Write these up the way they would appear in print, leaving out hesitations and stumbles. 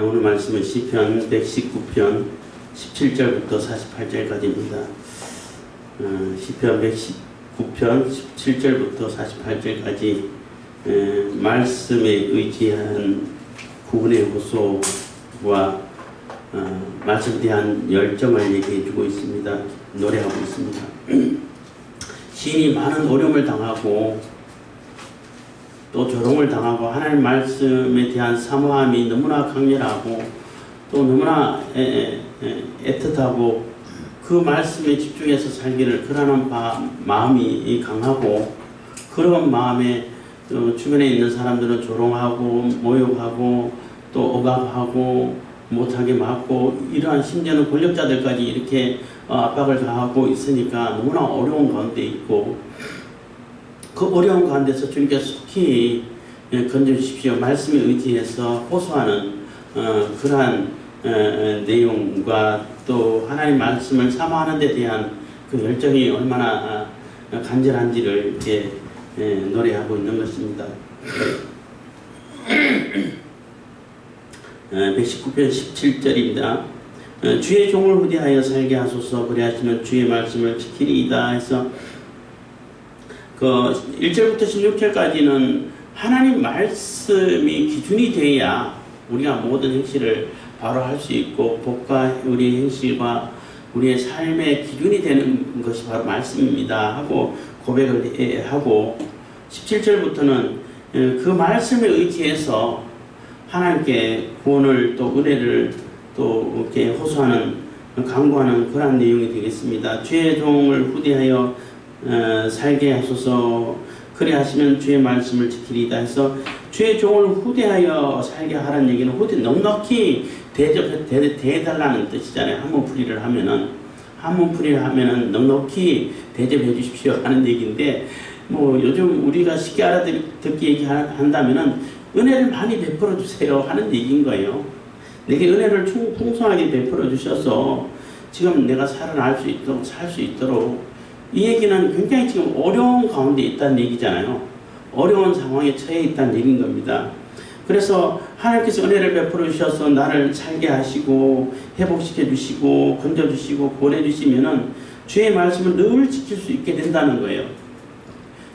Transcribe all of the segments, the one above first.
오늘 말씀은 시편 119편 17절부터 48절까지입니다. 시편 119편 17절부터 48절까지 말씀에 의지한 구원의 호소와 말씀에 대한 열정을 얘기해주고 있습니다. 노래하고 있습니다. 시인이 많은 어려움을 당하고 또 조롱을 당하고 하나님 말씀에 대한 사모함이 너무나 강렬하고 또 너무나 애틋하고 그 말씀에 집중해서 살기를 그러는 마음이 강하고 그런 마음에 주변에 있는 사람들은 조롱하고 모욕하고 또 억압하고 못하게 막고 이러한 심지어는 권력자들까지 이렇게 압박을 가하고 있으니까 너무나 어려운 가운데 있고 그 어려운 가운데서 주님께서 속히 건져주십시오. 말씀에 의지해서 호소하는 그러한 내용과 또 하나님 말씀을 사모하는 데 대한 그 열정이 얼마나 간절한지를 이렇게 노래하고 있는 것입니다. 119편 17절입니다. 주의 종을 후대하여 살게 하소서. 그리하시면 주의 말씀을 지키리이다 해서 그 1절부터 16절까지는 하나님 말씀이 기준이 돼야 우리가 모든 행실을 바로 할 수 있고 복과 우리의 행실과 우리의 삶의 기준이 되는 것이 바로 말씀입니다 하고 고백을 하고 17절부터는 그 말씀에 의지해서 하나님께 구원을 또 은혜를 또 이렇게 호소하는 강구하는 그런 내용이 되겠습니다. 주의 종을 후대하여 살게 하소서. 그래 하시면 주의 말씀을 지키리이다 해서 주의 종을 후대하여 살게 하라는 얘기는 넉넉히 대해달라는 뜻이잖아요. 한문풀이를 하면은 넉넉히 대접해 주십시오 하는 얘기인데 뭐 요즘 우리가 쉽게 알아듣기 얘기한다면은 은혜를 많이 베풀어 주세요 하는 얘기인 거예요. 내게 은혜를 풍성하게 베풀어 주셔서 지금 내가 살아날 수 있도록 살 수 있도록 이 얘기는 굉장히 지금 어려운 가운데 있다는 얘기잖아요. 어려운 상황에 처해 있다는 얘기인 겁니다. 그래서 하나님께서 은혜를 베풀어 주셔서 나를 살게 하시고 회복시켜 주시고 건져 주시고 구원해 주시면은 주의 말씀을 늘 지킬 수 있게 된다는 거예요.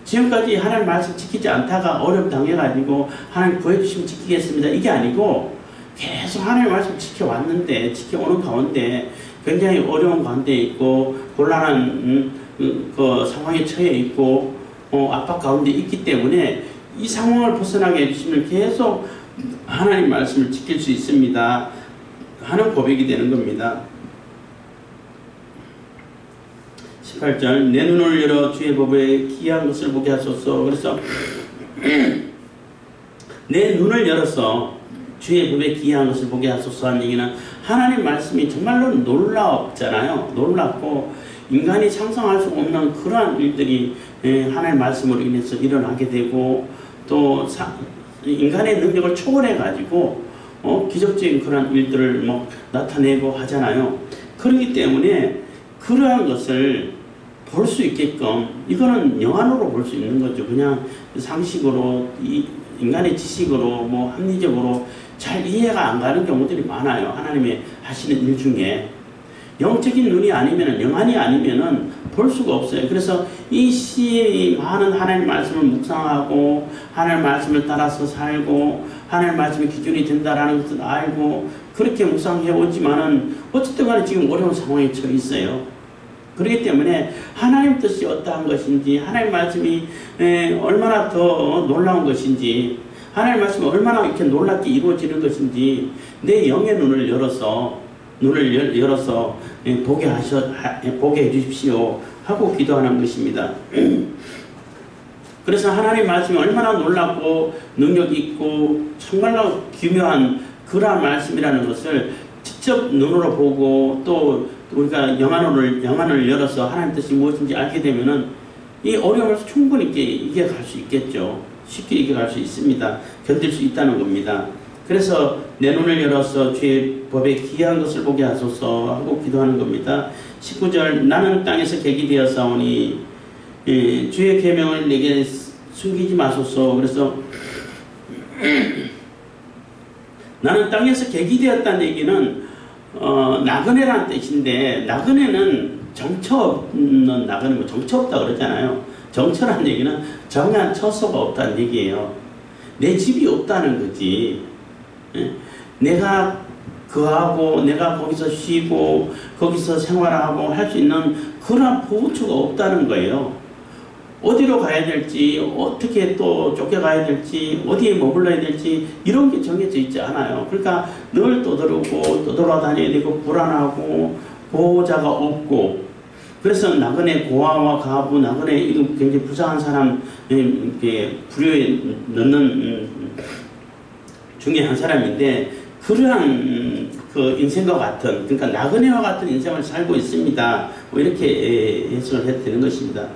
지금까지 하나님 말씀 지키지 않다가 어려움 당해가지고 하나님 구해주시면 지키겠습니다. 이게 아니고 계속 하나님 말씀 지켜왔는데 지켜오는 가운데 굉장히 어려운 가운데 있고 곤란한 그 상황에 처해 있고 압박 가운데 있기 때문에 이 상황을 벗어나게 해주시면 계속 하나님 말씀을 지킬 수 있습니다 하는 고백이 되는 겁니다. 18절 내 눈을 열어 주의 법에 기이한 것을 보게 하소서. 그래서 내 눈을 열어서 주의 법에 기이한 것을 보게 하소서 하는 얘기는 하나님 말씀이 정말로 놀랍잖아요. 놀랍고 인간이 상상할 수 없는 그러한 일들이 하나님 말씀으로 인해서 일어나게 되고 또 인간의 능력을 초월해 가지고 기적적인 그런 일들을 뭐 나타내고 하잖아요. 그렇기 때문에 그러한 것을 볼 수 있게끔 이거는 영안으로 볼 수 있는 거죠. 그냥 상식으로 인간의 지식으로 뭐 합리적으로 잘 이해가 안 가는 경우들이 많아요. 하나님의 하시는 일 중에 영적인 눈이 아니면은 영안이 아니면은 볼 수가 없어요. 그래서 이 시에 많은 하나님 말씀을 묵상하고 하나님 말씀을 따라서 살고 하나님 말씀이 기준이 된다라는 것을 알고 그렇게 묵상해 오지만은 어쨌든 간에 지금 어려운 상황에 처해 있어요. 그렇기 때문에 하나님 뜻이 어떠한 것인지 하나님 말씀이 얼마나 더 놀라운 것인지 하나님 말씀이 얼마나 이렇게 놀랍게 이루어지는 것인지 내 영의 눈을 열어서 보게 해주십시오 하고 기도하는 것입니다. 그래서 하나님 말씀이 얼마나 놀랍고 능력이 있고 정말로 기묘한 그러한 말씀이라는 것을 직접 눈으로 보고 또 우리가 영안을 열어서 하나님 뜻이 무엇인지 알게 되면은 이 어려움을 충분히 이겨갈 수 있겠죠. 쉽게 이겨갈 수 있습니다. 견딜 수 있다는 겁니다. 그래서 내 눈을 열어서 주의 법에 기이한 것을 보게 하소서 하고 기도하는 겁니다. 19절 나는 땅에서 객이 되어 싸우니 주의 계명을 내게 숨기지 마소서. 그래서 나는 땅에서 계기되었다는 얘기는 나그네라는 뜻인데, 나그네는 정처 없는 나그네, 뭐 정처 없다 그러잖아요. 정처라는 얘기는 정한 처소가 없다는 얘기예요. 내 집이 없다는 거지. 예? 내가 거하고 내가 거기서 쉬고 거기서 생활하고 할 수 있는 그런 보호처가 없다는 거예요. 어디로 가야 될지, 어떻게 또 쫓겨가야 될지, 어디에 머물러야 될지 이런 게 정해져 있지 않아요. 그러니까 늘 떠돌아다녀야 되고 불안하고 보호자가 없고, 그래서 나그네 고아와 가부, 나그네 이거 굉장히 불쌍한 사람 이렇게 부류에 넣는 중에 한 사람인데, 그러한 그 인생과 같은, 그러니까 나그네와 같은 인생을 살고 있습니다. 뭐 이렇게 해석을 해도 되는 것입니다.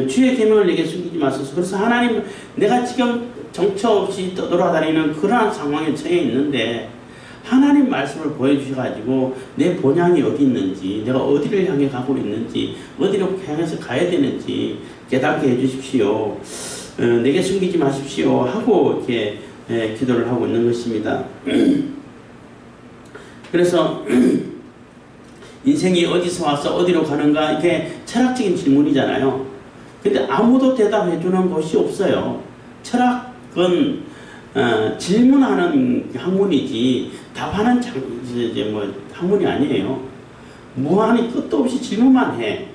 주의 계명을 내게 숨기지 마소서. 그래서 하나님, 내가 지금 정처 없이 떠돌아다니는 그러한 상황에 처해 있는데 하나님 말씀을 보여주셔가지고 내 본향이 어디 있는지, 내가 어디를 향해 가고 있는지, 어디로 향해서 가야 되는지 깨닫게 해주십시오. 내게 숨기지 마십시오 하고 이렇게 기도를 하고 있는 것입니다. 그래서 인생이 어디서 와서 어디로 가는가, 이게 철학적인 질문이잖아요. 근데 아무도 대답해 주는 것이 없어요. 철학은 질문하는 학문이지 답하는 뭐 학문이 아니에요. 무한히 끝도 없이 질문만 해.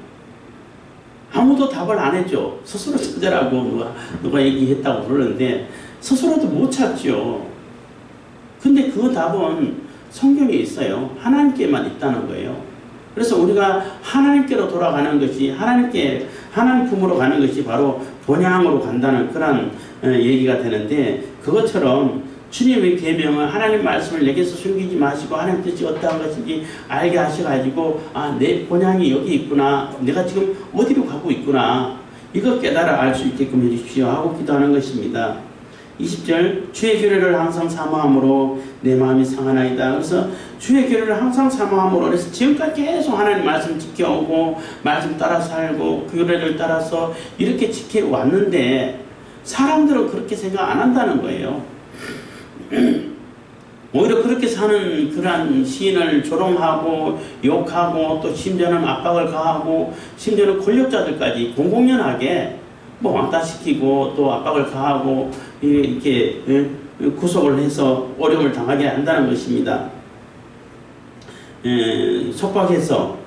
아무도 답을 안 해줘. 스스로 찾으라고 누가 얘기했다고 그러는데 스스로도 못 찾죠. 근데 그 답은 성경에 있어요. 하나님께만 있다는 거예요. 그래서 우리가 하나님께로 돌아가는 것이, 하나님 품으로 가는 것이 바로 본향으로 간다는 그런 얘기가 되는데, 그것처럼 주님의 계명은 하나님 말씀을 내게서 숨기지 마시고 하나님 뜻이 어떠한 것인지 알게 하셔가지고, 아, 내 본향이 여기 있구나, 내가 지금 어디로 가고 있구나, 이거 깨달아 알 수 있게끔 해주십시오 하고 기도하는 것입니다. 20절, 주의 규례를 항상 사모함으로 내 마음이 상하나이다. 그래서 주의 규례를 항상 사모함으로, 그래서 지금까지 계속 하나님 말씀 지켜오고 말씀 따라 살고 규례를 따라서 이렇게 지켜왔는데 사람들은 그렇게 생각 안 한다는 거예요. 오히려 그렇게 사는 그러한 시인을 조롱하고 욕하고, 또 심지어는 압박을 가하고, 심지어는 권력자들까지 공공연하게 뭐 왕따시키고 또 압박을 가하고 이렇게 구속을 해서 어려움을 당하게 한다는 것입니다. 속박해서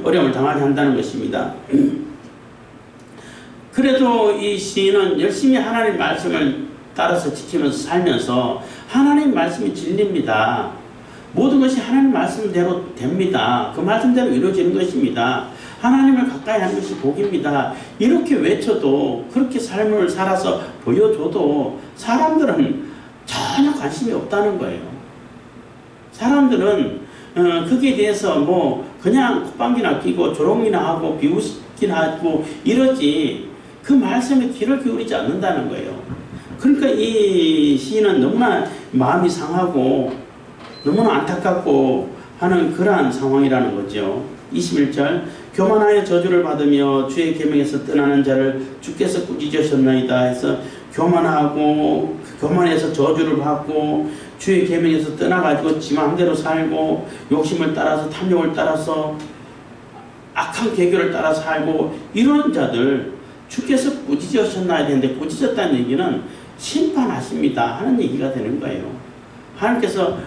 어려움을 당하게 한다는 것입니다. 그래도 이 시인은 열심히 하나님 말씀을 따라서 지키면서 살면서 하나님 말씀이 진리입니다. 모든 것이 하나님 말씀대로 됩니다. 그 말씀대로 이루어지는 것입니다. 하나님을 가까이 하는 것이 복입니다. 이렇게 외쳐도, 그렇게 삶을 살아서 보여줘도 사람들은 전혀 관심이 없다는 거예요. 사람들은 거기에 대해서 뭐 그냥 콧방귀나 끼고 조롱이나 하고 비웃기나 하고 이러지 그 말씀에 귀를 기울이지 않는다는 거예요. 그러니까 이 시인은 너무나 마음이 상하고 너무나 안타깝고 하는 그러한 상황이라는 거죠. 21절, 교만하여 저주를 받으며 주의 계명에서 떠나는 자를 주께서 꾸짖으셨나이다 해서, 교만하고 교만해서 저주를 받고 주의 계명에서 떠나가지고 지 마음대로 살고 욕심을 따라서 탐욕을 따라서 악한 계교를 따라 살고 이런 자들 주께서 꾸짖으셨나야 되는데, 꾸짖었다는 얘기는 심판하십니다 하는 얘기가 되는 거예요. 하나님께서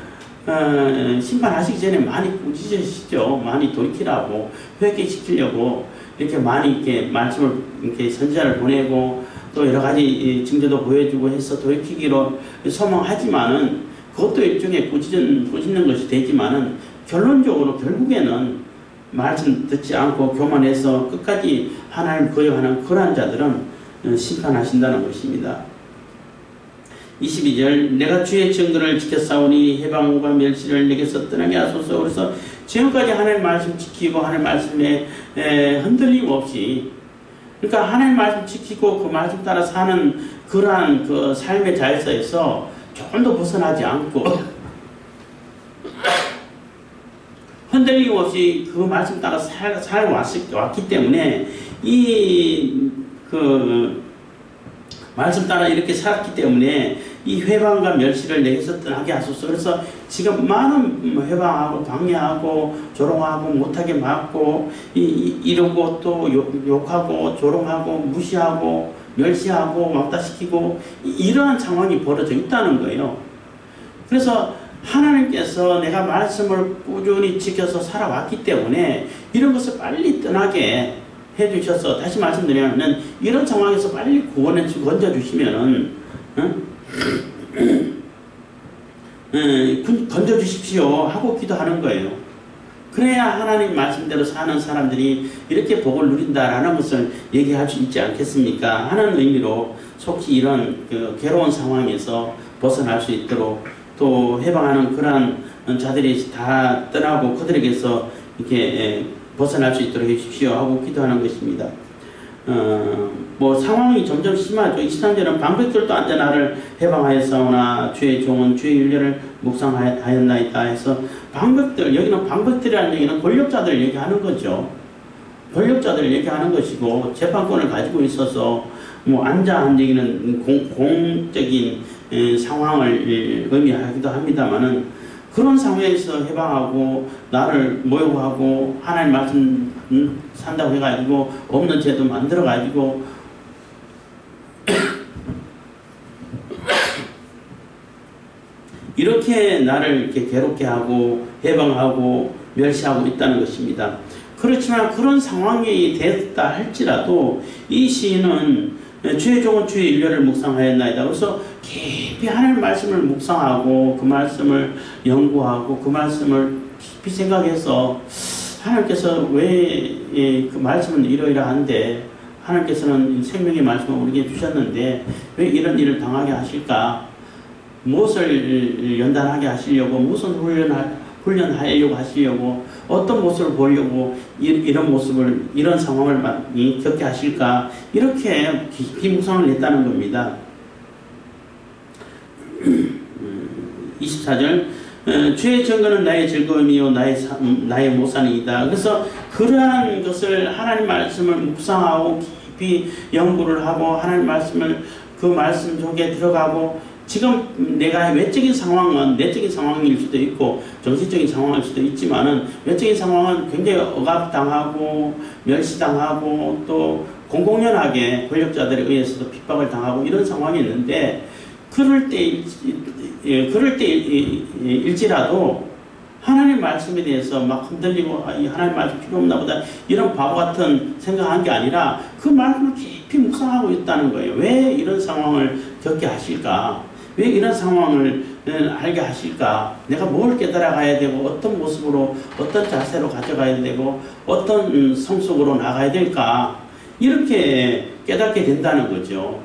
심판하시기 전에 많이 꾸짖으시죠. 많이 돌이키라고, 회개시키려고 이렇게 많이 이렇게 말씀을 이렇게 선지자를 보내고 또 여러 가지 증거도 보여주고 해서 돌이키기로 소망하지만은, 그것도 일종의 꾸짖는 것이 되지만은 결론적으로 결국에는 말씀 듣지 않고 교만해서 끝까지 하나님 거역하는 그러한 자들은 심판하신다는 것입니다. 22절, 내가 주의 증거를 지켰사오니 해방과 멸시를 내게서 떠나게 하소서. 그래서 지금까지 하나님 말씀 지키고 하나님 말씀에 흔들림 없이, 그러니까 하나님 말씀 지키고 그 말씀 따라 사는 그러한 그 삶의 자에서 조금도 벗어나지 않고 흔들림 없이 그 말씀 따라 살아왔기 때문에, 이 그 말씀 따라 이렇게 살았기 때문에 이 회방과 멸시를 내게서 떠나게 하소서. 그래서 지금 많은 회방하고 방해하고 조롱하고 못하게 막고 이러고 또 욕하고 조롱하고 무시하고 멸시하고 왕따시키고 이러한 상황이 벌어져 있다는 거예요. 그래서 하나님께서 내가 말씀을 꾸준히 지켜서 살아왔기 때문에 이런 것을 빨리 떠나게 해주셔서, 다시 말씀드리면 이런 상황에서 빨리 구원해 건져주시면은 건져주십시오 하고 기도하는 거예요. 그래야 하나님 말씀대로 사는 사람들이 이렇게 복을 누린다라는 것을 얘기할 수 있지 않겠습니까 하는 의미로 속히 이런 그 괴로운 상황에서 벗어날 수 있도록, 또 해방하는 그러한 자들이 다 떠나고 그들에게서 이렇게 벗어날 수 있도록 해주십시오 하고 기도하는 것입니다. 뭐 상황이 점점 심하죠. 23절은 방백들도 앉아 나를 해방하였사오나 주의 종은 주의 윤례를 묵상하였나이다 해서, 방백들, 여기는 방백들이라는 얘기는 권력자들 얘기하는 거죠. 권력자들 얘기하는 것이고, 재판권을 가지고 있어서 뭐 앉아한 얘기는 공적인 상황을 의미하기도 합니다만은, 그런 상황에서 해방하고 나를 모욕하고 하나님 말씀 산다고 해가지고 없는 죄도 만들어가지고 이렇게 나를 이렇게 괴롭게 하고 해방하고 멸시하고 있다는 것입니다. 그렇지만 그런 상황이 됐다 할지라도 이 시인은 주의 종은 주의 윤례를 묵상하였나이다. 그래서 깊이 하나님 말씀을 묵상하고 그 말씀을 연구하고 그 말씀을 깊이 생각해서, 하나님께서 왜 그 말씀은 이러이러한데, 하나님께서는 생명의 말씀을 우리에게 주셨는데 왜 이런 일을 당하게 하실까? 무엇을 연단하게 하시려고, 무슨 훈련하려고 하시려고, 어떤 모습을 보려고 이런 모습을, 이런 상황을 겪게 하실까? 이렇게 깊이 묵상을 했다는 겁니다. 24절 주의 증거는 나의 즐거움이요 나의 모산이다. 그래서 그러한 것을, 하나님 말씀을 묵상하고 깊이 연구를 하고 하나님 말씀을 그 말씀 속에 들어가고, 지금 내가 외적인 상황은 내적인 상황일 수도 있고 정신적인 상황일 수도 있지만은, 외적인 상황은 굉장히 억압당하고 멸시당하고 또 공공연하게 권력자들에 의해서도 핍박을 당하고 이런 상황이 있는데, 그럴 때일지라도 하나님 말씀에 대해서 막 흔들리고 하나님 말씀 필요 없나 보다 이런 바보 같은 생각한 게 아니라 그 말씀을 깊이 묵상하고 있다는 거예요. 왜 이런 상황을 겪게 하실까? 왜 이런 상황을 알게 하실까? 내가 뭘 깨달아가야 되고 어떤 모습으로 어떤 자세로 가져가야 되고 어떤 성숙으로 나가야 될까? 이렇게 깨닫게 된다는 거죠.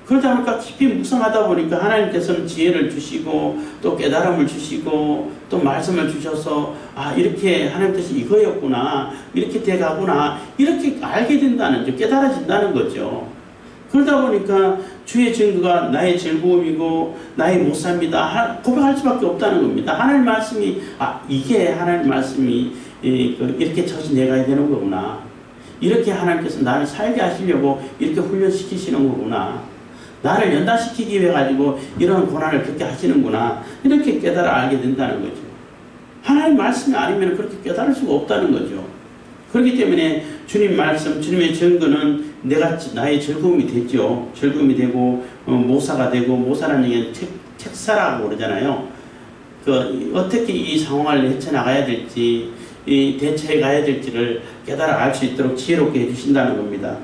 그러다 보니까 깊이 묵상하다 보니까 하나님께서는 지혜를 주시고 또 깨달음을 주시고 또 말씀을 주셔서, 아, 이렇게 하나님 뜻이 이거였구나, 이렇게 돼가구나, 이렇게 알게 된다는 거죠. 깨달아진다는 거죠. 그러다 보니까 주의 증거가 나의 즐거움이고 나의 못삽니다 고백할 수밖에 없다는 겁니다. 하나님 말씀이, 아, 이게 하나님 말씀이 이렇게 처신해가야 되는 거구나, 이렇게 하나님께서 나를 살게 하시려고 이렇게 훈련시키시는 거구나, 나를 연단시키기 위해 가지고 이런 고난을 겪게 하시는구나, 이렇게 깨달아 알게 된다는 거죠. 하나님 말씀이 아니면 그렇게 깨달을 수가 없다는 거죠. 그렇기 때문에 주님 말씀, 주님의 증거는 나의 즐거움이 되죠. 즐거움이 되고 모사가 되고, 모사라는 얘기는 책사라고 그러잖아요. 어떻게 이 상황을 헤쳐나가야 될지, 대처해 가야 될지를 깨달아 알 수 있도록 지혜롭게 해주신다는 겁니다.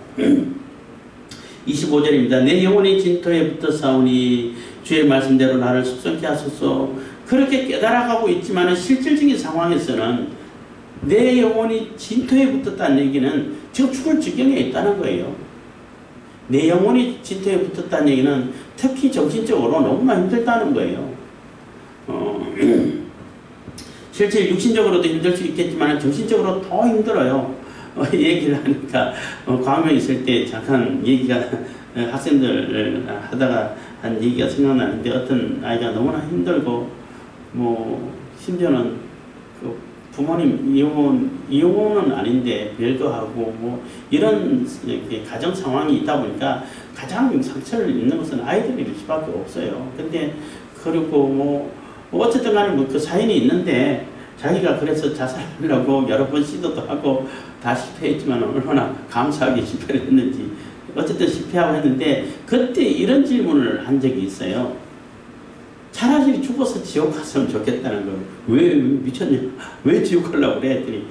25절입니다. 내 영혼이 진토에 붙어 싸우니 주의 말씀대로 나를 속성케 하소서. 그렇게 깨달아가고 있지만 실질적인 상황에서는 내 영혼이 진토에 붙었다는 얘기는 지금 죽을 지경에 있다는 거예요. 내 영혼이 진토에 붙었다는 얘기는 특히 정신적으로 너무나 힘들다는 거예요. 실제 육신적으로도 힘들 수 있겠지만 정신적으로 더 힘들어요. 얘기를 하니까 광명에 있을 때 잠깐 얘기가, 학생들 하다가 한 얘기가 생각나는데, 어떤 아이가 너무나 힘들고 뭐 심지어는 그 부모님 이혼 이혼은 아닌데 별거하고 뭐 이런 이렇게 가정 상황이 있다 보니까 가장 상처를 입는 것은 아이들일 수밖에 없어요. 근데 그리고 뭐 어쨌든 간에 뭐 그 사연이 있는데 자기가 그래서 자살하려고 여러 번 시도도 하고 다 실패했지만 얼마나 감사하게 실패를 했는지 어쨌든 실패하고 했는데 그때 이런 질문을 한 적이 있어요. 차라리 죽어서 지옥 갔으면 좋겠다는 거예요. 왜 미쳤냐? 왜 지옥 가려고 그래? 했더니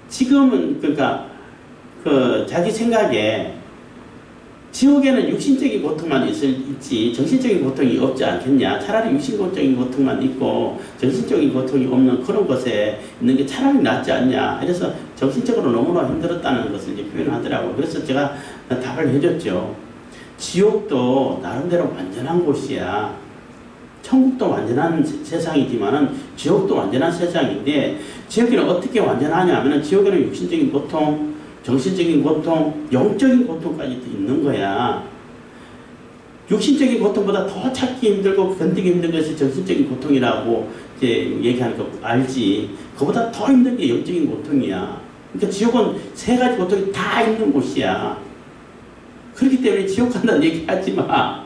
지금은 그러니까 그 자기 생각에 지옥에는 육신적인 고통만 있지 정신적인 고통이 없지 않겠냐. 차라리 육신적인 고통만 있고 정신적인 고통이 없는 그런 곳에 있는 게 차라리 낫지 않냐. 그래서 정신적으로 너무나 힘들었다는 것을 이제 표현하더라고요. 그래서 제가 답을 해줬죠. 지옥도 나름대로 완전한 곳이야. 천국도 완전한 세상이지만은 지옥도 완전한 세상인데 지옥에는 어떻게 완전하냐 하면은 지옥에는 육신적인 고통, 정신적인 고통, 영적인 고통까지 있는 거야. 육신적인 고통보다 더 찾기 힘들고 견디기 힘든 것이 정신적인 고통이라고 이제 얘기하는 거 알지. 그보다 더 힘든 게 영적인 고통이야. 그러니까 지옥은 세 가지 고통이 다 있는 곳이야. 그렇기 때문에 지옥 간다는 얘기 하지 마.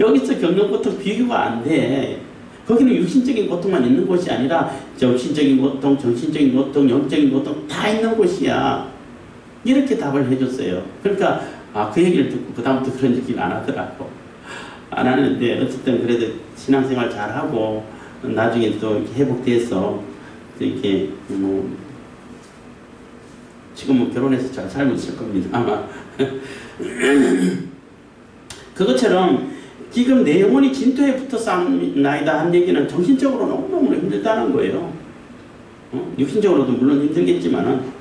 여기서 겪는 고통 비교가 안 돼. 거기는 육신적인 고통만 있는 곳이 아니라 정신적인 고통, 정신적인 고통, 영적인 고통 다 있는 곳이야. 이렇게 답을 해줬어요. 그러니까 그 얘기를 듣고 그 다음부터 그런 얘기를 안 하더라고. 안 하는데 어쨌든 그래도 신앙생활 잘하고 나중에 또 이렇게 회복돼서 이렇게 뭐 지금은 결혼해서 잘 살고 있을 겁니다. 아마 그것처럼 지금 내 영혼이 진토에 붙어 싸움나이다 한 얘기는 정신적으로 너무너무 힘들다는 거예요. 육신적으로도 물론 힘들겠지만은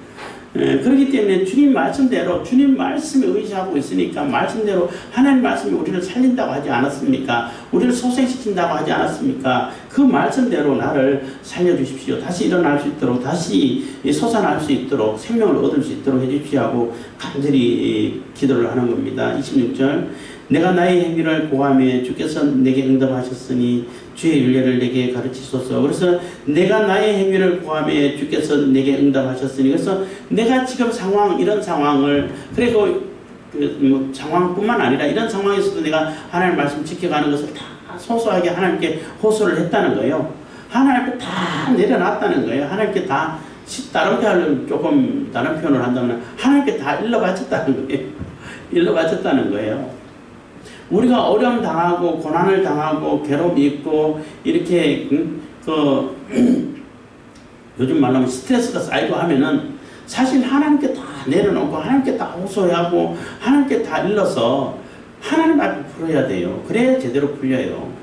그렇기 때문에 주님 말씀대로 주님 말씀에 의지하고 있으니까 말씀대로 하나님 말씀이 우리를 살린다고 하지 않았습니까? 우리를 소생시킨다고 하지 않았습니까? 그 말씀대로 나를 살려주십시오. 다시 일어날 수 있도록 다시 솟아날 수 있도록 생명을 얻을 수 있도록 해주십시오 하고 간절히 기도를 하는 겁니다. 26절 내가 나의 행위를 고하며 주께서 내게 응답하셨으니 주의 윤례를 내게 가르치소서. 그래서 내가 나의 행위를 고하며 주께서 내게 응답하셨으니 그래서 내가 지금 이런 상황을 그리고 뭐 상황뿐만 아니라 이런 상황에서도 내가 하나님 말씀 지켜가는 것을 다 소소하게 하나님께 호소를 했다는 거예요. 하나님께 다 내려놨다는 거예요. 하나님께 다 다른 표현을 조금 다른 표현을 한다면 하나님께 다 일러바쳤다는 거예요. 일러바쳤다는 거예요. 우리가 어려움 당하고 고난을 당하고 괴롭이 있고 이렇게 요즘 말로 하면 스트레스가 쌓이고 하면은 사실 하나님께 다 내려놓고 하나님께 다 호소하고 하나님께 다 일러서 하나님 앞에 풀어야 돼요. 그래야 제대로 풀려요.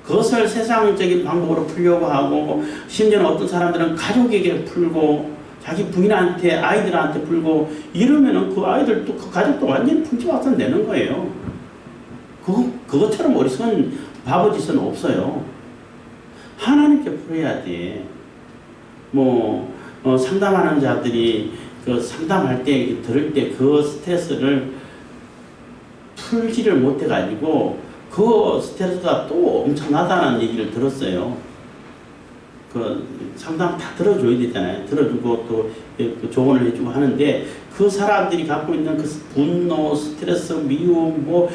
그것을 세상적인 방법으로 풀려고 하고 심지어는 어떤 사람들은 가족에게 풀고 자기 부인한테 아이들한테 풀고 이러면은 그 아이들도 그 가족도 완전히 풍지박산 내는 거예요. 그것처럼 어리석은 바보짓은 없어요. 하나님께 풀어야 돼. 상담하는 자들이 그 상담할 때, 들을 때 그 스트레스를 풀지를 못해가지고 그 스트레스가 또 엄청나다는 얘기를 들었어요. 그 상담 다 들어줘야 되잖아요. 들어주고 또 조언을 해주고 하는데 그 사람들이 갖고 있는 그 분노, 스트레스, 미움,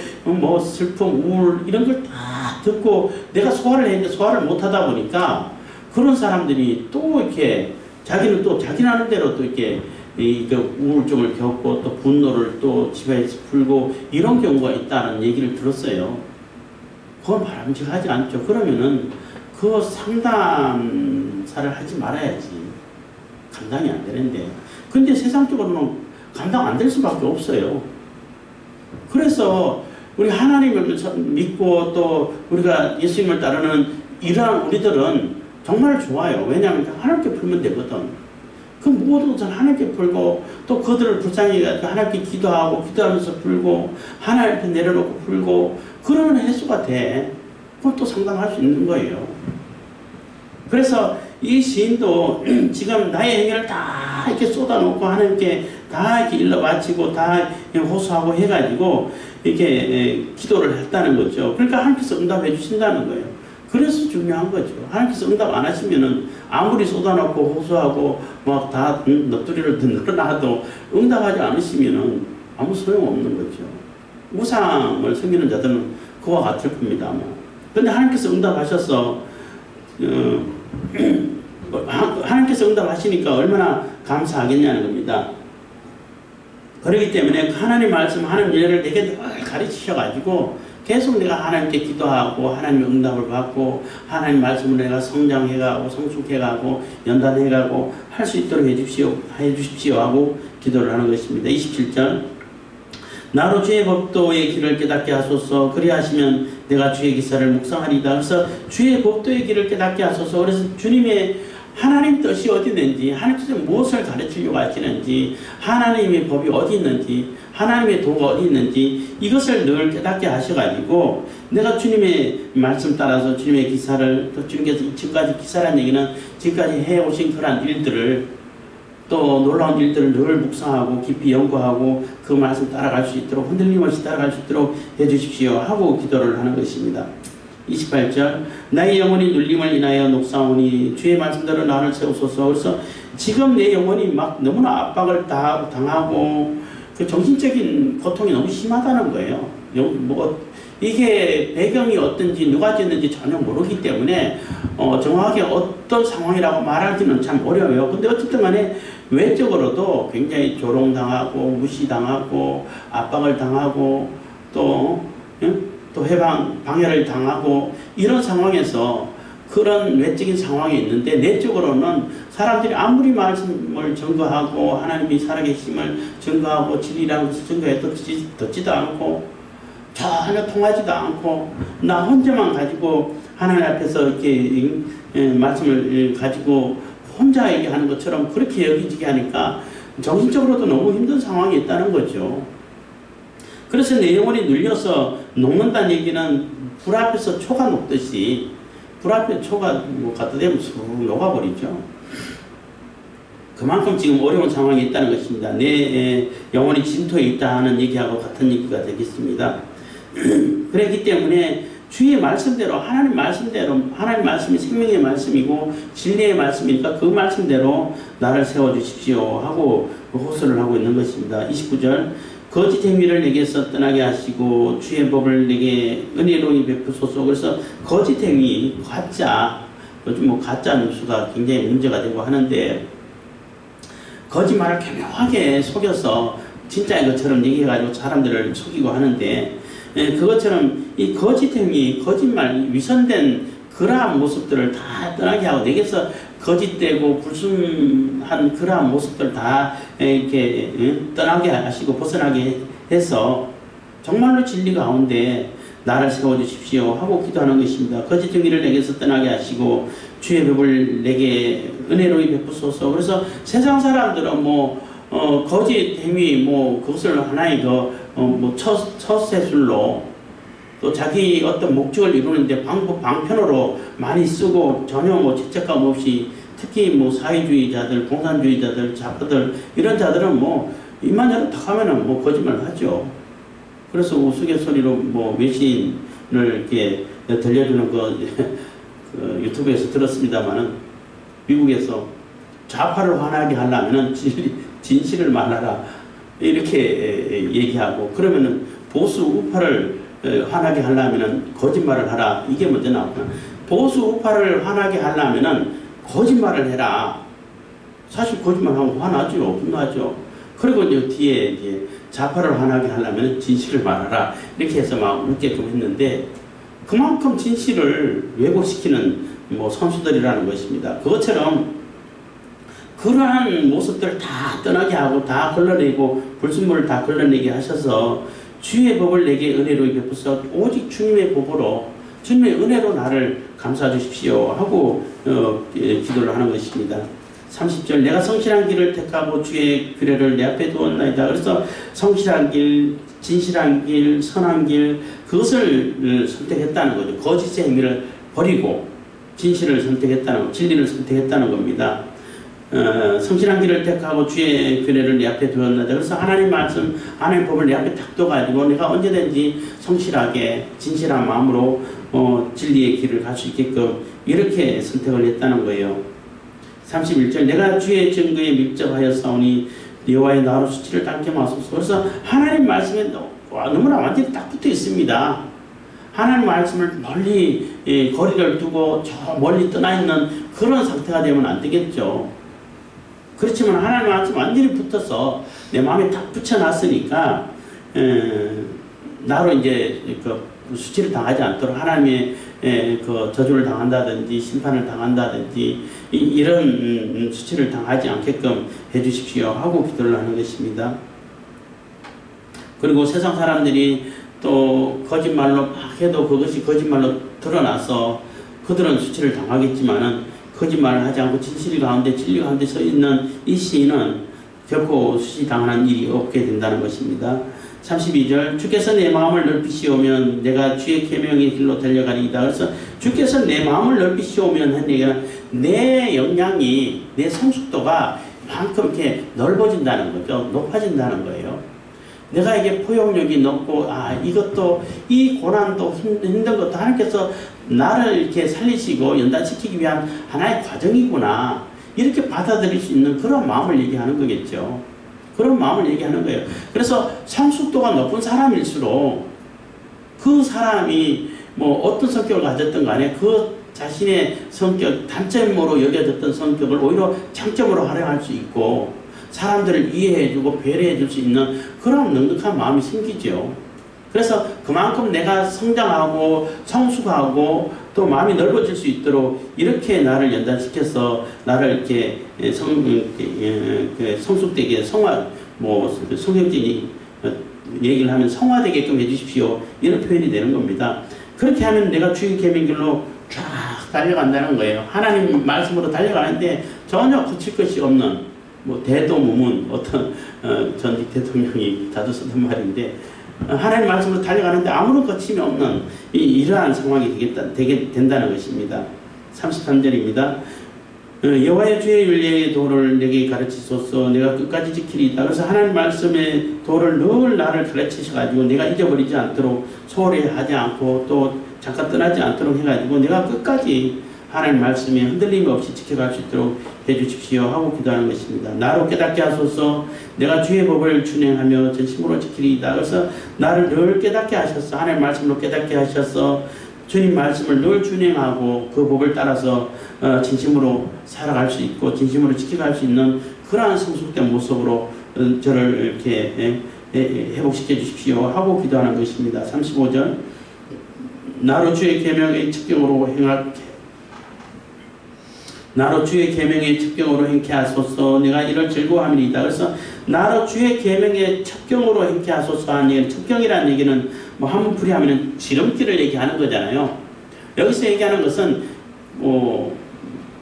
슬픔, 우울 이런 걸 다 듣고 내가 소화를 했는데 소화를 못하다 보니까 그런 사람들이 또 이렇게 자기는 또 자기 나름대로 또 이렇게 우울증을 겪고 또 분노를 또 집에서 풀고 이런 경우가 있다는 얘기를 들었어요. 그건 바람직하지 않죠. 그러면은 그 상담사를 하지 말아야지. 감당이 안 되는데. 근데 세상적으로는 감당 안 될 수밖에 없어요. 그래서 우리 하나님을 믿고 또 우리가 예수님을 따르는 이러한 우리들은 정말 좋아요. 왜냐하면 하나님께 풀면 되거든. 그 모든 것을 하나님께 풀고 또 그들을 불쌍히 하나님께 기도하면서 풀고 하나님 앞에 내려놓고 풀고 그러면 해소가 돼. 그걸 또 상담할 수 있는 거예요. 그래서 이 시인도 지금 나의 행위를 다 이렇게 쏟아놓고 하나님께 다 이렇게 일러 바치고 다 호소하고 해가지고 이렇게 기도를 했다는 거죠. 그러니까 하나님께서 응답해 주신다는 거예요. 그래서 중요한 거죠. 하나님께서 응답 안 하시면은 아무리 쏟아놓고 호소하고 막 다 넋두리를 늘어놔도 응답하지 않으시면은 아무 소용없는 거죠. 우상을 섬기는 자들은 그와 같을 겁니다. 그런데 하나님께서 응답하셔서 하나님께서 응답하시니까 얼마나 감사하겠냐는 겁니다. 그렇기 때문에 하나님 말씀, 하나님 일을 내게 늘 가르치셔가지고 계속 내가 하나님께 기도하고 하나님의 응답을 받고 하나님 말씀을 내가 성장해가고 성숙해가고 연단해가고 할 수 있도록 해주십시오 하고 기도를 하는 것입니다. 27절 나로 주의 법도의 길을 깨닫게 하소서. 그리하시면 내가 주의 기사를 묵상하리이다. 그래서 주의 법도의 길을 깨닫게 하소서. 그래서 주님의 하나님 뜻이 어디 있는지, 하나님께서 무엇을 가르치려고 하시는지, 하나님의 법이 어디 있는지, 하나님의 도가 어디 있는지 이것을 늘 깨닫게 하셔가지고 내가 주님의 말씀 따라서 주님의 기사를, 또 주님께서 지금까지 기사라는 얘기는 지금까지 해오신 그러한 일들을, 또 놀라운 일들을 늘 묵상하고 깊이 연구하고 그 말씀 따라갈 수 있도록, 흔들림 없이 따라갈 수 있도록 해주십시오 하고 기도를 하는 것입니다. 28절 나의 영혼이 눌림을 인하여 녹사오니 주의 말씀대로 나를 세우소서. 그래서 지금 내 영혼이 막 너무나 압박을 당하고 그 정신적인 고통이 너무 심하다는 거예요. 이게 배경이 어떤지 누가 지었는지 전혀 모르기 때문에 정확하게 어떤 상황이라고 말하기는 참 어려워요. 근데 어쨌든 간에 외적으로도 굉장히 조롱당하고 무시당하고 압박을 당하고 또 방해를 당하고 이런 상황에서 그런 외적인 상황이 있는데 내적으로는 사람들이 아무리 말씀을 증거하고 하나님이 살아계심을 증거하고 진리라는 것을 증거해도 듣지도 않고 전혀 통하지도 않고 나 혼자만 가지고 하나님 앞에서 이렇게 말씀을 가지고 혼자 얘기하는 것처럼 그렇게 여기지게 하니까 정신적으로도 너무 힘든 상황이 있다는 거죠. 그래서 내 영혼이 눌려서 녹는다는 얘기는 불 앞에서 초가 녹듯이 불 앞에 초가 갖다 대면 쑥 녹아버리죠. 그만큼 지금 어려운 상황이 있다는 것입니다. 내 영혼이 진토에 있다 하는 얘기하고 같은 얘기가 되겠습니다. 그렇기 때문에 주의 말씀대로, 하나님 말씀대로, 하나님 말씀이 생명의 말씀이고 진리의 말씀이니까 그 말씀대로 나를 세워주십시오 하고 호소를 하고 있는 것입니다. 29절 거짓 행위를 내게서 떠나게 하시고 주의 법을 내게 은혜로이 베푸소서. 그래서 거짓 행위, 가짜, 요즘 가짜 뉴스가 굉장히 문제가 되고 하는데 거짓말을 교묘하게 속여서 진짜인 것처럼 얘기해가지고 사람들을 속이고 하는데 그것처럼 이 거짓 행위, 거짓말, 위선된 그러한 모습들을 다 떠나게 하고 내게서 거짓되고 불순한 그러한 모습들 다 이렇게 떠나게 하시고 벗어나게 해서 정말로 진리 가운데 나를 세워주십시오 하고 기도하는 것입니다. 거짓 행위를 내게서 떠나게 하시고 주의 법을 내게 은혜로이 베푸소서. 그래서 세상 사람들은 거짓 행위 그것을 하나의 처세술로 또 자기 어떤 목적을 이루는데 방편으로 많이 쓰고 전혀 죄책감 없이 특히 사회주의자들, 공산주의자들, 자포들 이런 자들은 입만 열어 하면은 거짓말 하죠. 그래서 우스갯소리로 외신을 이렇게 들려주는 그 유튜브에서 들었습니다만은 미국에서 좌파를 화나게 하려면은 진실을 말하라 이렇게 얘기하고 그러면은 보수 우파를 화나게 하려면은 거짓말을 하라 이게 먼저 나오구나. 보수 우파를 화나게 하려면은 거짓말을 해라. 사실 거짓말하면 화나죠, 분노하죠. 그리고 이제 뒤에 이제 좌파를 화나게 하려면 진실을 말하라 이렇게 해서 막 웃게끔 했는데 그만큼 진실을 왜곡시키는 선수들이라는 것입니다. 그것처럼 그러한 모습들을 다 떠나게 하고 다 걸러내고 불순물을 다 걸러내게 하셔서 주의 법을 내게 은혜로 베푸소. 오직 주님의 법으로 주님의 은혜로 나를 감싸 주십시오 하고 기도를 하는 것입니다. 30절 내가 성실한 길을 택하고 주의 규례를 내 앞에 두었나이다. 그래서 성실한 길, 진실한 길, 선한 길 그것을 선택했다는 거죠. 거짓의 행위를 버리고 진실을 선택했다는 것, 진리를 선택했다는 겁니다. 성실한 길을 택하고 주의 규례를 내 앞에 두었나이다. 그래서 하나님 말씀, 하나님 법을 내 앞에 딱 둬가지고 내가 언제든지 성실하게 진실한 마음으로 진리의 길을 갈 수 있게끔 이렇게 선택을 했다는 거예요. 31절 내가 주의 증거에 밀접하였사오니 여호와의 나로 수치를 당케 마소서. 그래서 하나님 말씀에 너무나 완전히 딱 붙어 있습니다. 하나님 말씀을 멀리 거리를 두고 저 멀리 떠나 있는 그런 상태가 되면 안 되겠죠. 그렇지만 하나님 말씀 완전히 붙어서 내 마음에 딱 붙여놨으니까 나로 이제 그 수치를 당하지 않도록 하나님의 그 저주를 당한다든지 심판을 당한다든지 이런 수치를 당하지 않게끔 해주십시오 하고 기도를 하는 것입니다. 그리고 세상 사람들이 또 거짓말로 막 해도 그것이 거짓말로 드러나서 그들은 수치를 당하겠지만은 거짓말을 하지 않고 진실 가운데 진리 가운데 서 있는 이 시인은 결코 수치 당하는 일이 없게 된다는 것입니다. 32절 주께서 내 마음을 넓히시오면 내가 주의 계명의 길로 달려가리이다. 그래서 주께서 내 마음을 넓히시오면 한 얘기는 내 역량이 내 성숙도가 만큼 이렇게 넓어진다는 거죠. 높아진다는 거예요. 내가 이게 포용력이 높고 이것도 이 고난도 힘든 것도 하나님께서 나를 이렇게 살리시고 연단시키기 위한 하나의 과정이구나 이렇게 받아들일 수 있는 그런 마음을 얘기하는 거겠죠. 그런 마음을 얘기하는 거예요. 그래서 성숙도가 높은 사람일수록 그 사람이 뭐 어떤 성격을 가졌든 간에 그 자신의 성격, 단점으로 여겨졌던 성격을 오히려 장점으로 활용할 수 있고 사람들을 이해해주고 배려해줄 수 있는 그런 넉넉한 마음이 생기죠. 그래서 그만큼 내가 성장하고 성숙하고 또 마음이 넓어질 수 있도록 이렇게 나를 연단시켜서 나를 이렇게 성숙되게 성경적인 얘기를 하면 성화되게끔 해주십시오. 이런 표현이 되는 겁니다. 그렇게 하면 내가 주의 계명길로 쫙 달려간다는 거예요. 하나님 말씀으로 달려가는데 전혀 거칠 것이 없는 대도무문 어떤 전직 대통령이 자주 쓰던 말인데 하나님 말씀으로 달려가는데 아무런 거침이 없는 이러한 상황이 되게 된다는 것입니다. 33절입니다. 여호와의 주의 윤례의 도를 내게 가르치소서. 내가 끝까지 지키리이다. 그래서 하나님 말씀의 도를 늘 나를 가르치셔가지고 내가 잊어버리지 않도록 소홀히 하지 않고 또 잠깐 떠나지 않도록 해가지고 내가 끝까지 하나님 말씀에 흔들림 없이 지켜갈 수 있도록 해주십시오 하고 기도하는 것입니다. 나로 깨닫게 하소서. 내가 주의 법을 준행하며 전심으로 지키리이다. 그래서 나를 늘 깨닫게 하셔서 하나님 말씀으로 깨닫게 하셔서 주님 말씀을 늘 준행하고 그 법을 따라서 진심으로 살아갈 수 있고 진심으로 지켜갈 수 있는 그러한 성숙된 모습으로 저를 이렇게 회복시켜 주십시오 하고 기도하는 것입니다. 35절 나로 주의 계명의 측경으로 행케 하소서. 내가 이를 즐거워함이니이다. 그래서 나로 주의 계명의 첩경으로 행케 하소서 하는 얘기는 첩경이라는 얘기는 한문풀이 하면 지름길을 얘기하는 거잖아요. 여기서 얘기하는 것은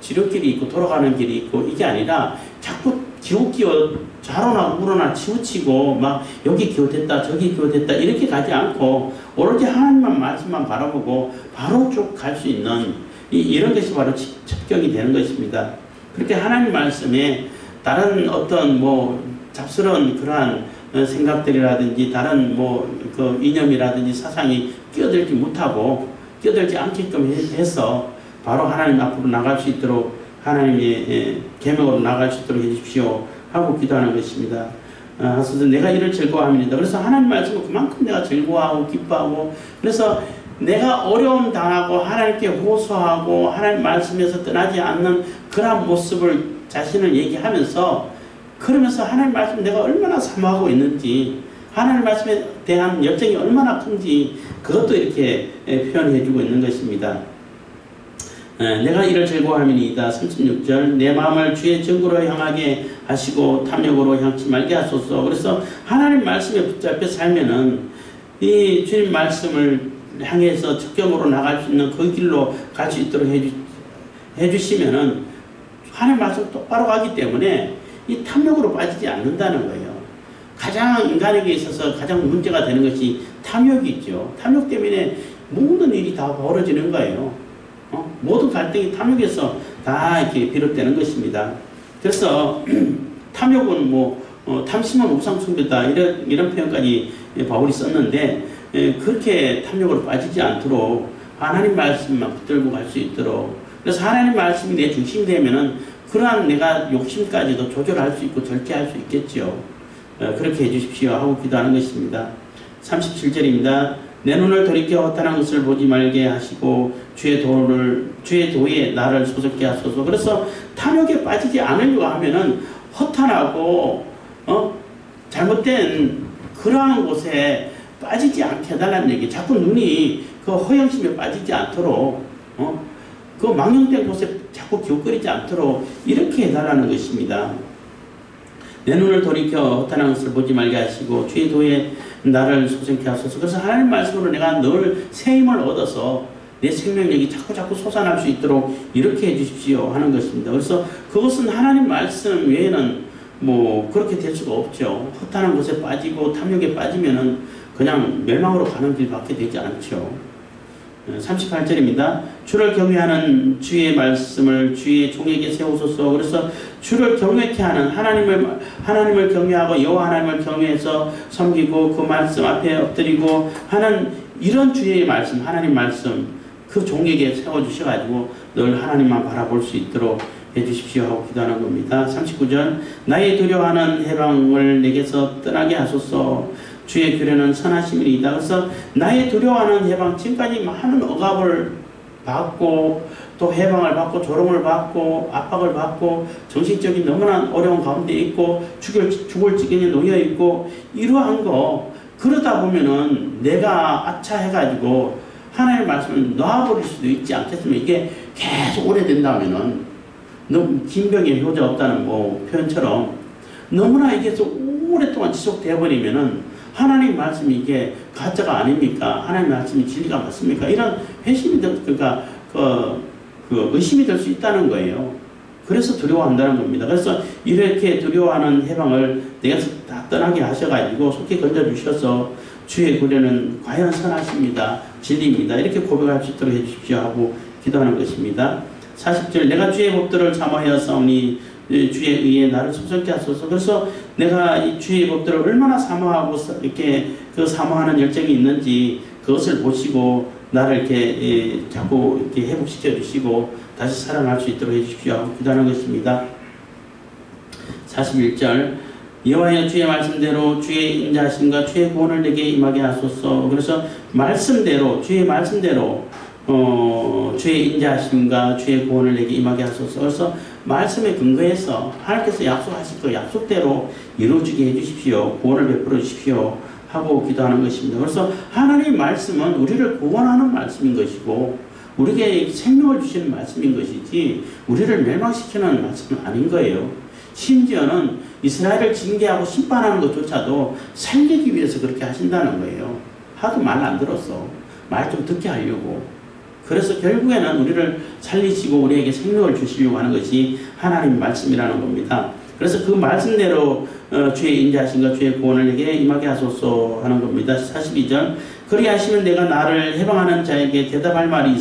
지름길이 있고 돌아가는 길이 있고 이게 아니라 자꾸 기웃기어 좌로나 우로나 치우치고 막 여기 기웃했다 저기 기웃했다 이렇게 가지 않고 오로지 하나님만 말씀만 바라보고 바로 쭉 갈 수 있는 이런 것이 바로 첩경이 되는 것입니다. 그렇게 하나님 말씀에 다른 어떤 잡스러운 그러한 생각들이라든지 다른 그 이념이라든지 사상이 끼어들지 않게끔 해서 바로 하나님 앞으로 나갈 수 있도록 하나님의 계명으로 나갈 수 있도록 해주십시오 하고 기도하는 것입니다. 하소서. 내가 이를 즐거워합니다. 그래서 하나님 말씀은 그만큼 내가 즐거워하고 기뻐하고 그래서 내가 어려움 당하고 하나님께 호소하고 하나님 말씀에서 떠나지 않는 그런 모습을 자신을 얘기하면서 그러면서 하나님 말씀 내가 얼마나 사모하고 있는지 하나님 말씀에 대한 열정이 얼마나 큰지 그것도 이렇게 표현해주고 있는 것입니다. 내가 이를 즐거워함이니이다. 36절 내 마음을 주의 증거로 향하게 하시고 탐욕으로 향치 말게 하소서. 그래서 하나님 말씀에 붙잡혀 살면은 이 주님 말씀을 향해서 첩경으로 나갈 수 있는 그 길로 갈 수 있도록 해주시면은 하나님 말씀 똑바로 가기 때문에 이 탐욕으로 빠지지 않는다는 거예요. 가장 인간에게 있어서 가장 문제가 되는 것이 탐욕이죠. 탐욕 때문에 모든 일이 다 벌어지는 거예요. 모든 갈등이 탐욕에서 다 이렇게 비롯되는 것입니다. 그래서 탐욕은 탐심은 우상숭배다 이런 표현까지 바울이 썼는데 그렇게 탐욕으로 빠지지 않도록 하나님 말씀만 붙들고 갈 수 있도록 그래서 하나님 말씀이 내 중심이 되면은 그러한 내가 욕심까지도 조절할 수 있고 절제할 수 있겠지요. 그렇게 해주십시오 하고 기도하는 것입니다. 37절입니다. 내 눈을 돌이켜 허탄한 것을 보지 말게 하시고 주의 도에 나를 소속게 하소서. 그래서 탐욕에 빠지지 않으려고 하면은 허탄하고 잘못된 그러한 곳에 빠지지 않게 해달라는 얘기. 자꾸 눈이 그 허영심에 빠지지 않도록 그 망령된 곳에 자꾸 기웃거리지 않도록 이렇게 해달라는 것입니다. 내 눈을 돌이켜 허탄한 것을 보지 말게 하시고 주의 도에 나를 소생케 하소서. 그래서 하나님 말씀으로 내가 늘 새 힘을 얻어서 내 생명력이 자꾸 솟아날 수 있도록 이렇게 해주십시오 하는 것입니다. 그래서 그것은 하나님 말씀 외에는 그렇게 될 수가 없죠. 허탄한 곳에 빠지고 탐욕에 빠지면은 그냥 멸망으로 가는 길밖에 되지 않죠. 38절입니다. 주를 경외하는 주의 말씀을 주의 종에게 세우소서. 그래서 주를 경외케 하는 하나님을 경외하고 여호와 하나님을 경외해서 섬기고 그 말씀 앞에 엎드리고 하는 이런 주의 말씀, 하나님 말씀 그 종에게 세워주셔가지고 늘 하나님만 바라볼 수 있도록 해주십시오 하고 기도하는 겁니다. 39절 나의 두려워하는 해방을 내게서 떠나게 하소서. 주의 규례는 선하심이니이다. 그래서 나의 두려워하는 해방, 지금까지 많은 억압을 받고 또 해방을 받고 조롱을 받고 압박을 받고 정신적인 너무나 어려운 가운데 있고 죽을 지경에 놓여 있고 이러한 거 그러다 보면은 내가 아차 해가지고 하나님의 말씀을 놔버릴 수도 있지 않겠습니까? 이게 계속 오래된다면은 너무 긴병에 효자 없다는 표현처럼 너무나 이게 오랫동안 지속되어 버리면은 하나님 말씀이 이게 가짜가 아닙니까? 하나님 말씀이 진리가 맞습니까? 이런 회심이 그러니까 의심이 될 수 있다는 거예요. 그래서 두려워한다는 겁니다. 그래서 이렇게 두려워하는 해방을 내게서 다 떠나게 하셔가지고 속히 건져주셔서 주의 구례는 과연 선하십니다. 진리입니다. 이렇게 고백할 수 있도록 해주십시오 하고 기도하는 것입니다. 40절 내가 주의 법도를 사모하였사오니 주의 의에 나를 소속케 하소서. 그래서 내가 이 주의 법도를 얼마나 사모하고 이렇게 그 사모하는 열정이 있는지 그것을 보시고 나를 이렇게 자꾸 이렇게 회복시켜 주시고 다시 살아날 수 있도록 해주십시오 하고 기도하는 것입니다. 41절 여호와여 주의 말씀대로 주의 인자하심과 주의 구원을 내게 임하게 하소서. 그래서 말씀대로 주의 말씀대로 주의 인자하심과 주의 구원을 내게 임하게 하소서. 그래서 말씀에 근거해서 하나님께서 약속하실 그 약속대로 이루어지게 해주십시오. 구원을 베풀어 주십시오 하고 기도하는 것입니다. 그래서 하나님의 말씀은 우리를 구원하는 말씀인 것이고 우리에게 생명을 주시는 말씀인 것이지 우리를 멸망시키는 말씀은 아닌 거예요. 심지어는 이스라엘을 징계하고 심판하는 것조차도 살리기 위해서 그렇게 하신다는 거예요. 하도 말 안 들었어. 말 좀 듣게 하려고. 그래서 결국에는 우리를 살리시고 우리에게 생명을 주시려고 하는 것이 하나님 말씀이라는 겁니다. 그래서 그 말씀대로 주의 인자하심과 주의 구원을 내게 임하게 하소서 하는 겁니다. 42절 그리하시면 내가 나를 해방하는 자에게 대답할 말이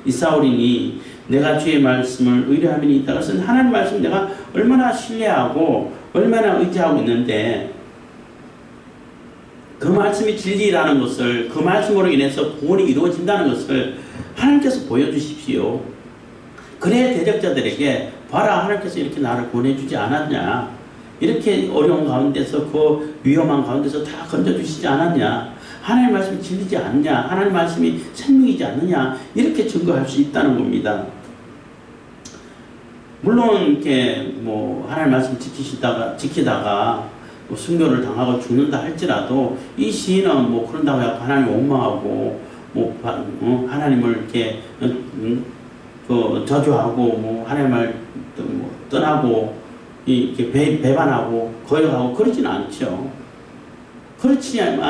있사오리니 내가 주의 말씀을 의뢰함이 있다. 그래서 하나님 말씀 내가 얼마나 신뢰하고 얼마나 의지하고 있는데 그 말씀이 진리라는 것을 그 말씀으로 인해서 구원이 이루어진다는 것을 하나님께서 보여주십시오. 그래 대적자들에게 봐라 하나님께서 이렇게 나를 구원해주지 않았냐. 이렇게 어려운 가운데서 그 위험한 가운데서 다 건져주시지 않았냐. 하나님 말씀이 진리지 않냐. 하나님 말씀이 생명이지 않느냐. 이렇게 증거할 수 있다는 겁니다. 물론 이렇게 하나님 말씀 지키다가 순교를 당하고 죽는다 할지라도 이 시인은 그런다고 해서 하나님을 원망하고 하나님을 이렇게 저주하고 하나님을 떠나고 이렇게 배반하고 거역하고 그러지는 않죠. 그렇지는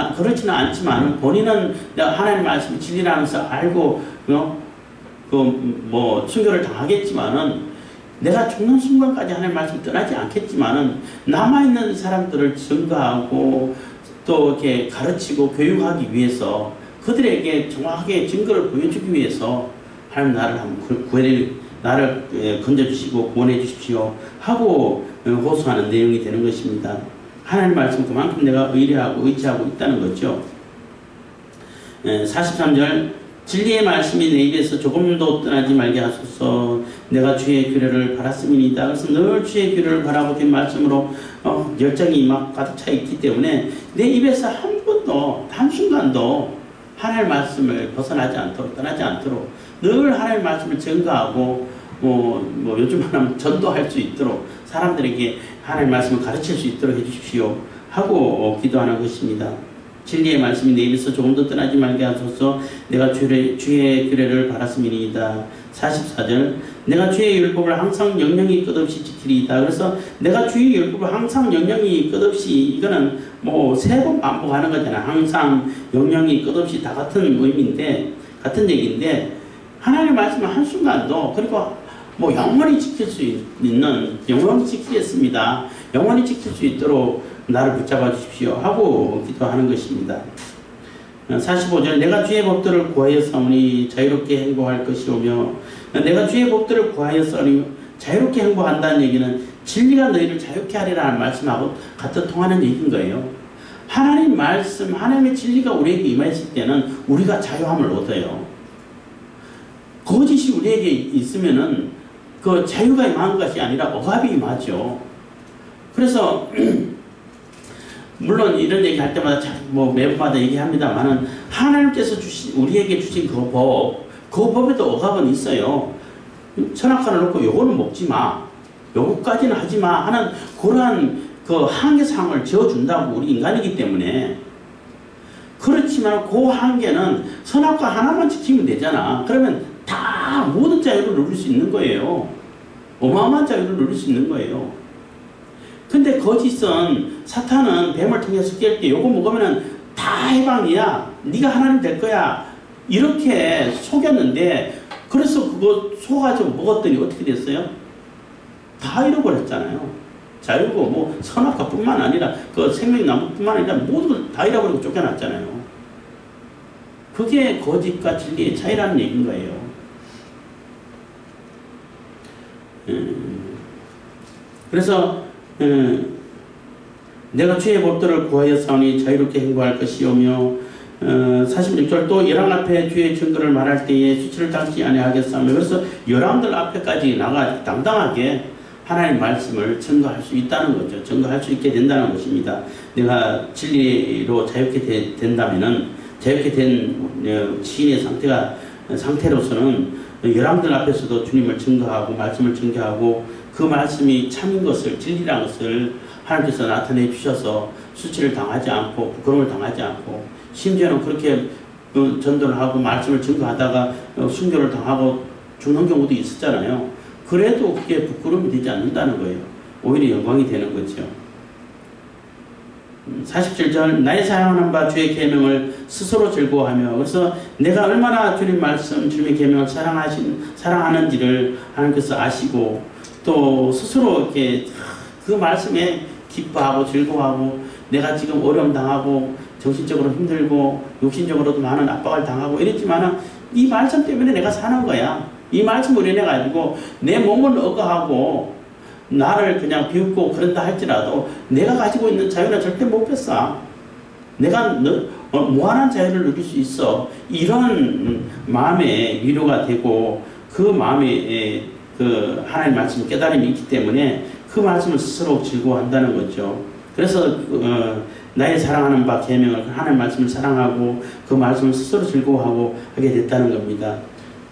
않지만 본인은 하나님 말씀이 진리라는 것을 알고 순교를 당하겠지만은 내가 죽는 순간까지 하나님 말씀이 떠나지 않겠지만은 남아있는 사람들을 증거하고 또 이렇게 가르치고 교육하기 위해서 그들에게 정확하게 증거를 보여주기 위해서 하나님 나를 한번 나를 건져주시고 구원해 주십시오 하고 호소하는 내용이 되는 것입니다. 하나님 말씀 그만큼 내가 의뢰하고 의지하고 있다는 거죠. 43절 진리의 말씀이 내 입에서 조금도 떠나지 말게 하소서. 내가 주의 규례를 바랐음이니이다. 그래서 늘 주의 규례를 바라고 된 말씀으로 열정이 막 가득 차 있기 때문에 내 입에서 한 번도 한순간도 하나님의 말씀을 벗어나지 않도록 떠나지 않도록 늘 하나님의 말씀을 증거하고 요즘 하면 전도할 수 있도록 사람들에게 하나님의 말씀을 가르칠 수 있도록 해주십시오 하고 기도하는 것입니다. 진리의 말씀이 내 입에서 조금도 떠나지 말게 하소서. 내가 주의 규례를 바랐음이니이다. 44절 내가 주의 율법을 항상 영영이 끝없이 지키리이다. 그래서 내가 주의 율법을 항상 영영이 끝없이 이거는 뭐 3번 반복하는 거잖아. 항상 영영이 끝없이 다 같은 의미인데 같은 얘기인데 하나님의 말씀을 한순간도 그리고 뭐 영원히 지킬 수 있는 영원히 지키겠습니다. 영원히 지킬 수 있도록 나를 붙잡아 주십시오 하고 기도하는 것입니다. 45절 내가 주의 법들을 구하여 싸우니 자유롭게 행복할 것이오며 내가 주의 법들을 구하여 싸우니 자유롭게 행복한다는 얘기는 진리가 너희를 자유케 하리라는 말씀하고 같은 통하는 얘기인 거예요. 하나님 말씀 하나님의 진리가 우리에게 임했을 때는 우리가 자유함을 얻어요. 거짓이 우리에게 있으면은 그 자유가 임한 것이 아니라 억압이 임하죠. 그래서 물론 이런 얘기 할 때마다 매번마다 얘기합니다만은 하나님께서 우리에게 주신 그 법에도 억압은 있어요. 선악과를 놓고 요거는 먹지 마, 요거까지는 하지 마 하는 그러한 그 한계상을 지어준다고 우리 인간이기 때문에. 그렇지만 그 한계는 선악과 하나만 지키면 되잖아. 그러면 다 모든 자유를 누릴 수 있는 거예요. 어마어마한 자유를 누릴 수 있는 거예요. 근데 거짓은 사탄은 뱀을 통해서 깰 때 요거 먹으면은 다 해방이야. 네가 하나님 될 거야. 이렇게 속였는데 그래서 그거 속아가지고 먹었더니 어떻게 됐어요? 다 잃어버렸잖아요. 자유고 뭐 선악과뿐만 아니라 그 생명나무뿐만 아니라 모두 다 잃어버리고 쫓겨났잖아요. 그게 거짓과 진리의 차이라는 얘기인 거예요. 그래서 내가 주의 법도를 구하여 싸우니 자유롭게 행복할 것이오며 46절 또 열왕 앞에 주의 증거를 말할 때에 수치를 당치 아니하겠사며 그래서 열왕들 앞에까지 나가 당당하게 하나님의 말씀을 증거할 수 있다는 거죠. 증거할 수 있게 된다는 것입니다. 내가 진리로 자유케 된다면은 자유케 된 시인의 상태로서는 열왕들 앞에서도 주님을 증거하고 말씀을 증거하고 그 말씀이 참인 것을 진리라는 것을 하나님께서 나타내 주셔서 수치를 당하지 않고 부끄러움을 당하지 않고 심지어는 그렇게 전도를 하고 말씀을 증거하다가 순교를 당하고 죽는 경우도 있었잖아요. 그래도 그게 부끄러움이 되지 않는다는 거예요. 오히려 영광이 되는 거죠. 47절 나의 사랑하는 바 주의 계명을 스스로 즐거워하며 그래서 내가 얼마나 주님 말씀 주님의 계명을 사랑하는지를 하나님께서 아시고 또 스스로 이렇게 그 말씀에 기뻐하고 즐거워하고 내가 지금 어려움 당하고 정신적으로 힘들고 육신적으로도 많은 압박을 당하고 이랬지만은 이 말씀 때문에 내가 사는 거야. 이 말씀을 인해 가지고 내 몸을 억압하고 나를 그냥 비웃고 그런다 할지라도 내가 가지고 있는 자유는 절대 못 뺏어. 내가 무한한 자유를 누릴 수 있어. 이런 마음의 위로가 되고 그 마음에 그 하나님의 말씀을 깨달음이 있기 때문에 그 말씀을 스스로 즐거워한다는 거죠. 그래서 나의 사랑하는 바 계명을 하나님의 말씀을 사랑하고 그 말씀을 스스로 즐거워하고 하게 됐다는 겁니다.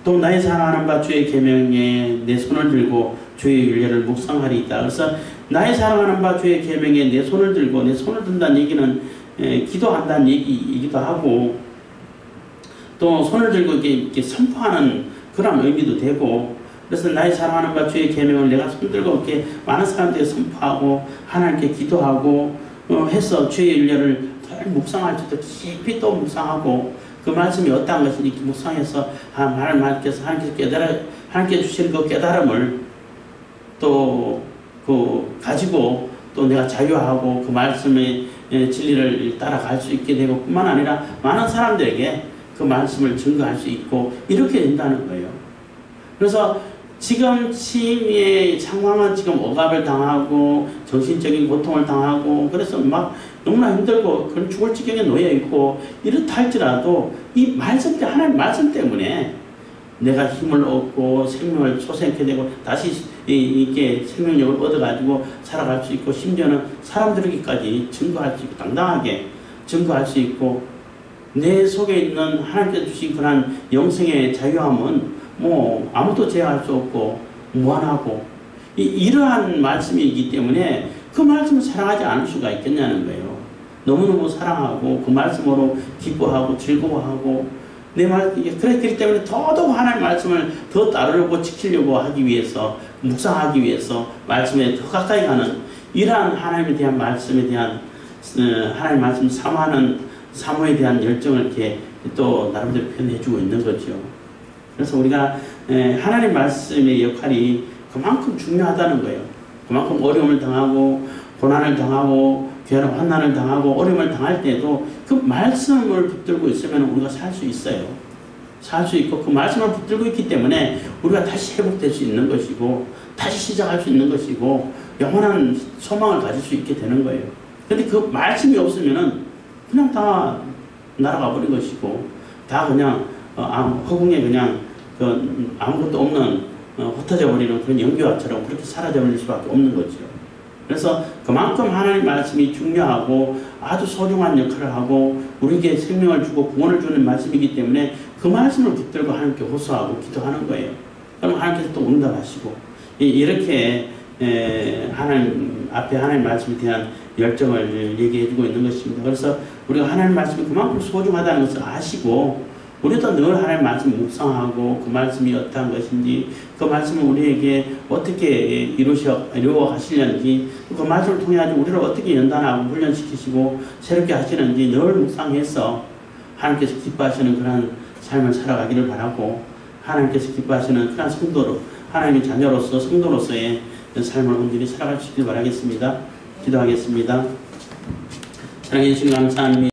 또 나의 사랑하는 바 주의 계명에 내 손을 들고 주의 윤례를 묵상하리이다. 그래서 나의 사랑하는 바 주의 계명에 내 손을 들고 내 손을 든다는 얘기는 기도한다는 얘기이기도 하고 또 손을 들고 이렇게 선포하는 그런 의미도 되고 그래서 나의 사랑하는 바 주의 계명을 내가 손들고 이렇게 많은 사람들이 선포하고 하나님께 기도하고 해서 주의 윤례를 묵상할 때도 깊이 또 묵상하고 그 말씀이 어떠한 것인지 묵상해서 하나님께서 하나님께 주시는 그 깨달음을 또 가지고 또 내가 자유하고 그 말씀의 진리를 따라갈 수 있게 되고 뿐만 아니라 많은 사람들에게 그 말씀을 증거할 수 있고 이렇게 된다는 거예요. 그래서 지금 치매의 상황은 지금 억압을 당하고 정신적인 고통을 당하고 그래서 막 너무나 힘들고 그런 죽을 지경에 놓여 있고 이렇다 할지라도 이 말씀 때 하나님 말씀 때문에 내가 힘을 얻고 생명을 솟아있게 되고 다시 이게 생명력을 얻어가지고 살아갈 수 있고 심지어는 사람들에게까지 증거할 수 있고 당당하게 증거할 수 있고 내 속에 있는 하나님께서 주신 그런 영생의 자유함은 뭐 아무도 제어할 수 없고 무한하고 이러한 말씀이기 때문에 그 말씀을 사랑하지 않을 수가 있겠냐는 거예요. 너무너무 사랑하고 그 말씀으로 기뻐하고 즐거워하고 그렇기 때문에 더더욱 하나님의 말씀을 더 따르려고 지키려고 하기 위해서 묵상하기 위해서 말씀에 더 가까이 가는 이러한 하나님에 대한 말씀에 대한 하나님의 말씀 사모에 대한 열정을 이렇게 또 나름대로 표현해주고 있는 거죠. 그래서 우리가 하나님 말씀의 역할이 그만큼 중요하다는 거예요. 그만큼 어려움을 당하고 고난을 당하고 괴로움 환난을 당하고 어려움을 당할 때도 그 말씀을 붙들고 있으면 우리가 살 수 있어요. 살 수 있고 그 말씀을 붙들고 있기 때문에 우리가 다시 회복될 수 있는 것이고 다시 시작할 수 있는 것이고 영원한 소망을 가질 수 있게 되는 거예요. 그런데 그 말씀이 없으면은 그냥 다 날아가 버린 것이고 다 그냥 허공에 그냥 아무것도 없는 흩어져 버리는 그런 연기와처럼 그렇게 사라져 버릴 수밖에 없는 거죠. 그래서 그만큼 하나님 말씀이 중요하고 아주 소중한 역할을 하고 우리에게 생명을 주고 구원을 주는 말씀이기 때문에 그 말씀을 붙들고 하나님께 호소하고 기도하는 거예요. 그럼 하나님께서 또 응답하시고 이렇게 하나님 앞에 하나님 말씀에 대한 열정을 얘기해주고 있는 것입니다. 그래서 우리가 하나님 말씀이 그만큼 소중하다는 것을 아시고 우리도 늘 하나님 말씀 묵상하고 그 말씀이 어떠한 것인지 그 말씀을 우리에게 어떻게 이루어 가시려는지 그 말씀을 통해 가지고 우리를 어떻게 연단하고 훈련시키시고 새롭게 하시는지 늘 묵상해서 하나님께서 기뻐하시는 그런 삶을 살아가기를 바라고 하나님께서 기뻐하시는 그런 성도로 하나님의 자녀로서 성도로서의 삶을 온전히 살아갈 수 있기를 바라겠습니다. 기도하겠습니다. 사랑해 주신 감사합니다.